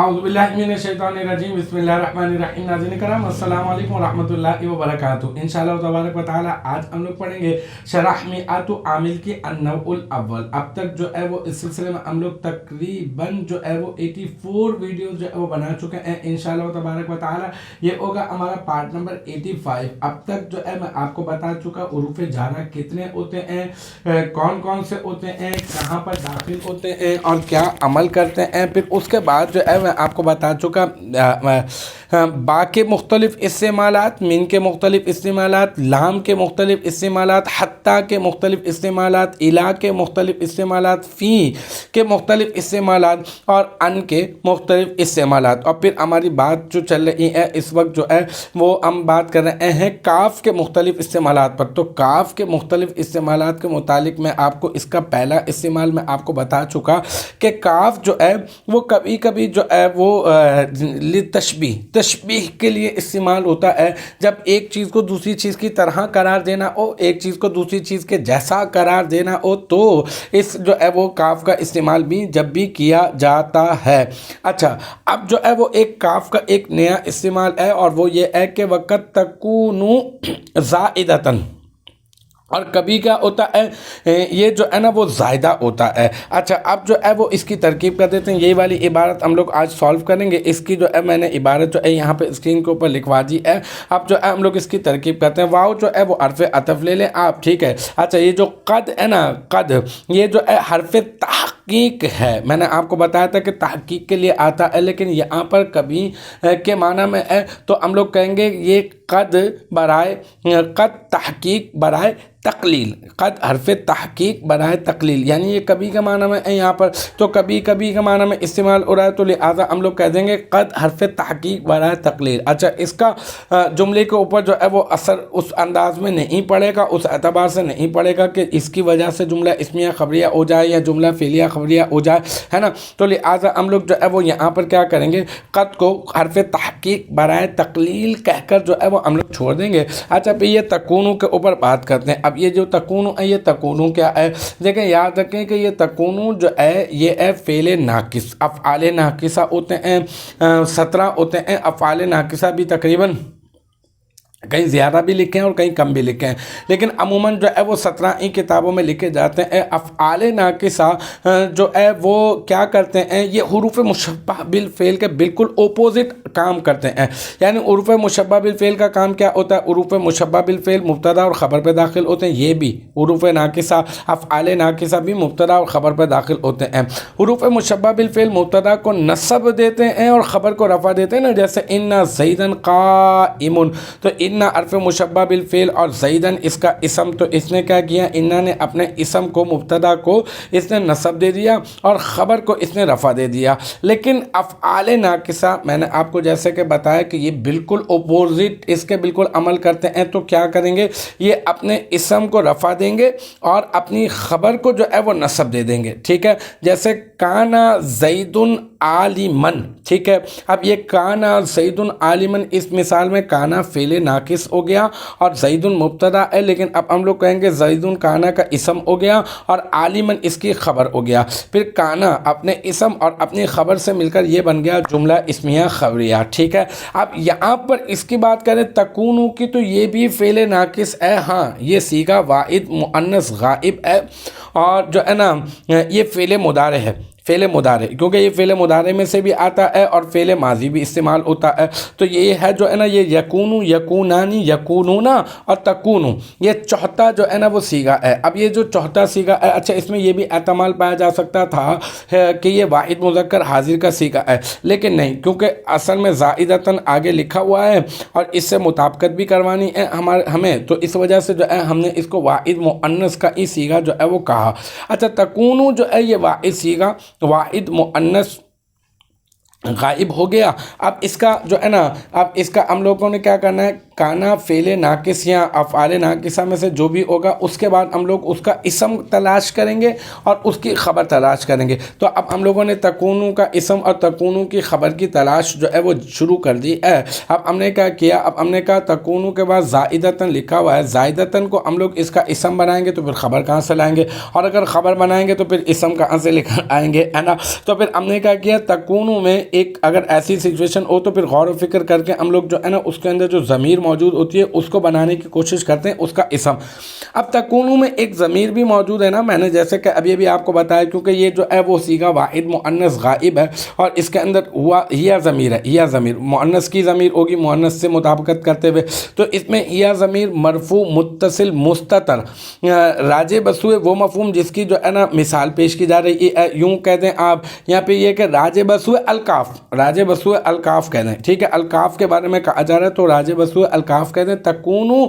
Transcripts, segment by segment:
औज़ुबिल्लाहिमिनश्शैतानिर्रजीम बिस्मिल्लाहिर्रहमानिर्रहीम। नाज़रीन करम अस्सलामु अलैकुम वरहमतुल्लाहि वबरकातुहू। इंशाअल्लाह तबारक व तआला आज हम लोग पढ़ेंगे शरह मिआतु आमिल की अन्नउल अव्वल। अब तक जो है वो इस सिलसिले में हम लोग तकरीबन जो है वो 84 वीडियो जो है वो बना चुके हैं। इंशाअल्लाह तबारक व तआला ये होगा हमारा पार्ट नंबर 85। अब तक जो है मैं आपको बता चुका उरूफ जारा कितने होते हैं, कौन कौन से होते हैं, कहाँ पर दाखिल होते हैं और क्या अमल करते हैं। फिर उसके बाद जो है मैं आपको बता चुका बा के मुख्तलिफ इस्तेमालात, मिन के मुख्तलिफ इस्तेमालात, लाम के मुख्तलिफ इस्तेमालात, हत्ता के मुख्तलिफ इस्तेमालात, इला के मुख्तलिफ इस्तेमालात, फ़ी के मुख्तलिफ इस्तेमालात और अन के मुख्तलिफ इस्तेमालात। और फिर हमारी बात जो चल रही है इस वक्त जो है वो हम बात कर रहे हैं काफ़ के मुख्तलिफ इस्तेमालात पर। तो काफ़ के मुख्तलिफ इस्तेमालात के मुतालिक मैं आपको इसका पहला इस्तेमाल मैं आपको बता चुका कि काफ़ जो है वो कभी कभी जो है वो तशबीह के लिए इस्तेमाल होता है। जब एक चीज़ को दूसरी चीज़ की तरह करार देना हो, एक चीज़ को दूसरी चीज़ के जैसा करार देना हो, तो इस जो है वो काफ़ का इस्तेमाल भी जब भी किया जाता है। अच्छा, अब जो है वो एक काफ़ का एक नया इस्तेमाल है और वो ये है कि वक़्त तकूनु ज़ाइदतन, और कभी क्या होता है ये जो है ना वो ज़ायदा होता है। अच्छा, अब जो है वो इसकी तरकीब कर देते हैं। यही वाली इबारत हम लोग आज सॉल्व करेंगे। इसकी जो है मैंने इबारत जो है यहाँ पे स्क्रीन के ऊपर लिखवा दी है। अब जो है हम लोग इसकी तरकीब करते हैं। वाव जो है वो हर्फ़ अतफ़ ले लें आप, ठीक है। अच्छा, ये जो कद है ना, कद ये जो है हर्फ़ तहक़ीक़ है। मैंने आपको बताया था कि तहक़ीक़ के लिए आता है, लेकिन यहाँ पर कभी के माना में है तो हम लोग कहेंगे ये कद बराए कद तहक़ीक़ बराए तक़लील, कद हर्फ़ तहक़ीक़ बराए तक़लील, यानी ये कभी के माना में है यहाँ पर, तो कभी कभी के माना में इस्तेमाल हो रहा है, तो लिहाजा हम लोग कह देंगे कद हर्फ़ तहक़ीक़ बराए तक़लील। अच्छा, इसका जुमले के ऊपर जो है वो असर उस अंदाज में नहीं पड़ेगा, उस एतबार से नहीं पड़ेगा कि इसकी वजह से जुमला इस्मिया ख़बरिया हो जाए या जुमला फ़ेलिया ख़बरिया हो जाए, है ना। तो लिहाजा हम लोग जो है वो यहाँ पर क्या करेंगे, कद को हर्फ़ तहक़ीक़ बराए तक़लील कहकर जो है वो हम लोग छोड़ देंगे। अच्छा, फिर ये तकूनु के ऊपर बात करते हैं। अब ये जो तकूनु है, ये तकूनु क्या है, देखें याद रखें कि ये तकूनु जो है ये है फ़ेले नाकिस। अफ़आले नाकिसा होते हैं 17 होते हैं। अफ़आले नाकिसा भी तकरीबन कहीं ज़्यादा भी लिखे हैं और कहीं कम भी लिखे हैं, लेकिन अमूमन जो है वो 17 ही किताबों में लिखे जाते हैं। अफ़आले नाकिसा जो है वो क्या करते हैं, ये हुरूफ़ मुशब्बह बिल फ़ेल के बिल्कुल ओपोजिट काम करते हैं। यानी हुरूफ़ मुशब्बह बिल फ़ेल का काम क्या होता है, हुरूफ़ मुशब्बह बिल फ़ेल मुब्तदा और ख़बर पे दाखिल होते हैं। ये भी हुरूफ़ नाकिसा अफ़आले नाकिसा भी मुब्तदा और ख़बर पे दाखिल होते हैं। हुरूफ़ मुशब्बह बिल फ़ेल मुब्तदा को नस्ब देते हैं और ख़बर को रफ़ा देते हैं ना, जैसे इन्ना ज़ैदन क़ाइमुन, तो इन्ना हर्फ़ मुशब्बह बिल फ़ेल और ज़ैदन इसका इसम, तो इसने क्या किया, इन्ना ने अपने इसम को मुब्तदा को इसने नस्ब दे दिया और ख़बर को इसने रफ़ा दे दिया। लेकिन अफ़आले नाकिसा मैंने आपको जैसे कि बताया कि ये बिल्कुल अपोजिट इसके बिल्कुल अमल करते हैं। तो क्या करेंगे, ये अपने इसम को रफ़ा देंगे और अपनी ख़बर को जो है वो नस्ब दे देंगे, ठीक है। जैसे काना ज़ैदुन आलिमन, ठीक है। अब ये काना ज़ैदुन आलिमन, इस मिसाल में काना फ़ेले नाकिस हो गया और ज़ैदुन मुब्तदा है, लेकिन अब हम लोग कहेंगे ज़ैदुन काना का इसम हो गया और आलिमन इसकी ख़बर हो गया। फिर काना अपने इसम और अपनी ख़बर से मिलकर ये बन गया जुमला इस्मिया ख़बरिया, ठीक है। अब यहाँ पर इसकी बात करें तकूनु की, तो ये भी फ़ेले नाकिस है। हाँ, ये सीगा वाहिद मुअन्नस गाइब है और जो है ना ये फ़ेले मुदारे है, फ़ेले मुदारे, क्योंकि ये फ़ेले मुदारे में से भी आता है और फ़ेले माजी भी इस्तेमाल होता है। तो ये है जो है ना ये यकूनु, यकूनानी, यकूनुना और तकूनु, ये चौथा जो है ना वो सीगा है। अब ये जो चौथा सीगा है, अच्छा इसमें ये भी एहतमाल पाया जा सकता था कि ये वाहिद मुज़क्कर हाजिर का सीगा है, लेकिन नहीं, क्योंकि असल में ज़ाइदतन आगे लिखा हुआ है और इससे मुताबिकत भी करवानी है हमें, तो इस वजह से जो है हमने इसको वाहिद मुअन्नस का ही सीगा जो है वो कहा। अच्छा, तकूनु जो है ये वाहिद सीगा, वाहिद मुअन्नस गायब हो गया। अब इसका जो है ना, अब इसका हम लोगों ने क्या करना है, کانا فعل ناقص یا افعال ناقصہ میں سے جو بھی ہوگا اس کے بعد ہم لوگ اس کا اسم تلاش کریں گے اور اس کی خبر تلاش کریں گے. تو اب ہم لوگوں نے تکونو کا اسم اور تکونو کی خبر کی تلاش جو ہے وہ شروع کر دی ہے. اب ہم نے کیا کیا, اب ہم نے کہا تکونو کے بعد زائدتاً لکھا ہوا ہے, زائدتاً کو ہم لوگ اس کا اسم بنائیں گے تو پھر خبر کہاں سے لائیں گے, اور اگر خبر بنائیں گے تو پھر اسم کہاں سے لکھ آئیں گے, ہے نا. تو پھر ہم نے کیا کیا, تکونو میں ایک اگر ایسی سچویشن ہو تو پھر غور و فکر کر کے ہم لوگ جو ہے نا اس کے اندر جو ضمیر موجود ہوتی ہے اس کو بنانے کی کوشش کرتے ہیں, اس کا اسم. اب تکونو میں ایک ضمیر بھی موجود ہے نا, میں نے جیسے کہ ابھی آپ کو بتایا, کیونکہ یہ جو ہے وہ صیغہ واحد مؤنث غائب ہے اور اس کے اندر ہوا ہیا ضمیر ہے. ہیا ضمیر مؤنث کی ضمیر ہوگی مؤنث سے مطابقت کرتے ہوئے, تو اس میں ہیا ضمیر مرفوع متصل مستتر راجع بسوئے وہ مفہوم جس کی جو ہے نا مثال پیش کی جا رہی ہے. یوں کہہ دیں آپ یہاں پہ یہ کہ راجع بسوئے الکاف, راجع بسوئے الکاف کہہ دیں, ٹھیک ہے. الکاف کے بارے میں کہا جا رہا ہے تو راجع بسوئے الکاف کہہ دیں. تکونو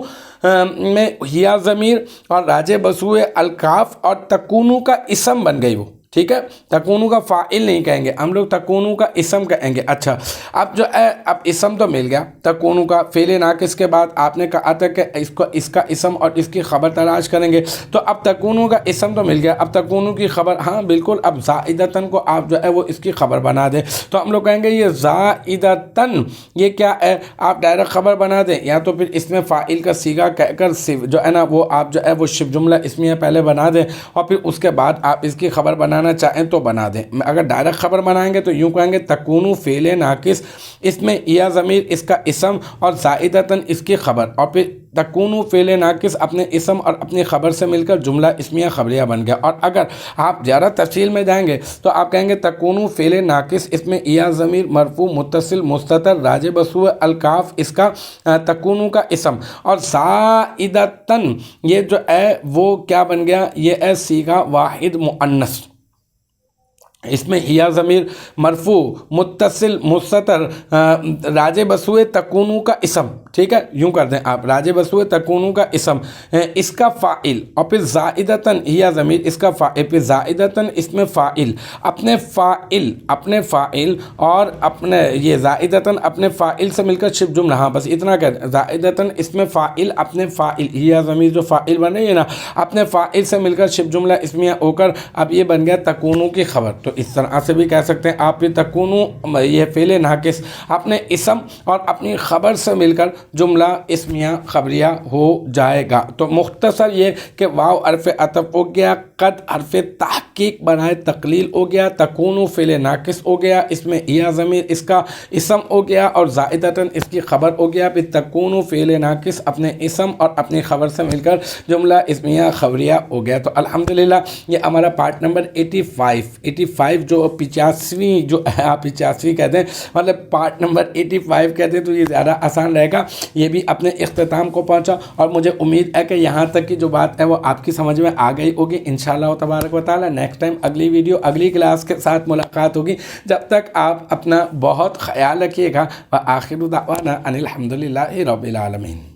میں ہیا ضمیر اور راجع بسوئے الکاف اور تکونو کا اسم بن گئی وہ, ٹھیک ہے. تکونو کا فاعل نہیں کہیں گے ہم لوگ, تکونو کا اسم کہیں گے. اچھا اب جو ہے اب اسم تو مل گیا تکونو کا فعل ناقص کے بعد آپ نے کہا تھا کہ اس کا اسم اور اس کی خبر تلاش کریں گے, تو اب تکونو کا اسم تو مل گیا, اب تکونو کی خبر, ہاں بالکل, اب زائدتاً کو آپ جو ہے وہ اس کی خبر بنا دیں. تو ہم لوگ کہیں گے یہ زائدتاً یہ کیا ہے, آپ ڈائریکٹ خبر بنا دیں یا تو پھر اس میں فاعل کا صیغہ کہہ کر جو ہے نا وہ آپ جو ہے وہ شبہ جملہ اسمیہ پہلے بنا دیں اور پھر اس کے بعد آپ اس کی خبر بنانا چاہیں تو بنا دیں. اگر ڈائریکٹ خبر بنائیں گے تو یوں کہیں گے تکونو فعل ناقص, اس میں یا ضمیر اس کا اسم اور زائدتاً اس کی خبر, اور پھر تکونو فعل ناقص اپنے اسم اور اپنی خبر سے مل کر جملہ اسمیہ خبریہ بن گیا. اور اگر آپ زیادہ تفصیل میں جائیں گے تو آپ کہیں گے تکونو فعل ناقص, اس میں یا ضمیر مرفوع متصل مستتر راجع بسوئے الکاف اس کا تکونو کا اسم, اور زائدتاً یہ جو ہے وہ کیا بن گیا, یہ ہے صیغہ واحد مؤنث, اس میں ہیا ضمیر مرفوع متصل مستتر راجع بسوئے تکونو کا اسم, ٹھیک ہے. یوں کر دیں آپ راجع بسوئے تکونو کا اسم, اس کا فاعل, اور پھر زائدتاً ہیا ضمیر اس کا فاعل, پھر زائدتاً اس میں فاعل, اپنے فاعل اور اپنے یہ زائدتاً اپنے فاعل سے مل کر شبہ جملہ, ہاں بس اتنا کہہ دیں, زائدتاً اس میں فاعل اپنے فاعل, ہیا ضمیر جو فاعل بن رہی ہے نا اپنے فاعل سے مل کر شبہ جملہ اسمیہ ہو کر اب یہ بن گیا تکونو کی خبر. تو اس طرح سے بھی کہہ سکتے ہیں آپ, یہ تکونو یہ فعل ناقص اپنے اسم اور اپنی خبر سے مل کر جملہ اسمیہ خبریہ ہو جائے گا. تو مختصر یہ کہ واو حرف عطف ہو گیا, قد حرف تحقیق بنائے تقلیل ہو گیا, تکونو فعل ناقص ہو گیا, اس میں یا ضمیر اس کا اسم ہو گیا اور زائدتاً اس کی خبر ہو گیا, پھر تکونو فعل ناقص اپنے اسم اور اپنی خبر سے مل کر جملہ اسمیہ خبریہ ہو گیا. تو الحمدللہ یہ ہمارا پارٹ نمبر 85 جو 85 جو آپ 85 کہتے ہیں, مطلب پارٹ نمبر 85 کہتے ہیں, تو یہ زیادہ آسان رہے گا. یہ بھی اپنے اختتام کو پہنچا اور مجھے امید ہے کہ یہاں تک کی جو بات ہے وہ آپ کی سمجھ میں آ گئی ہوگی انشاءاللہ تبارک و تعالی. نیکسٹ ٹائم اگلی ویڈیو اگلی کلاس کے ساتھ ملاقات ہوگی. جب تک آپ اپنا بہت خیال رکھیے گا. وآخر دعوانا ان الحمدللہ رب العالمین.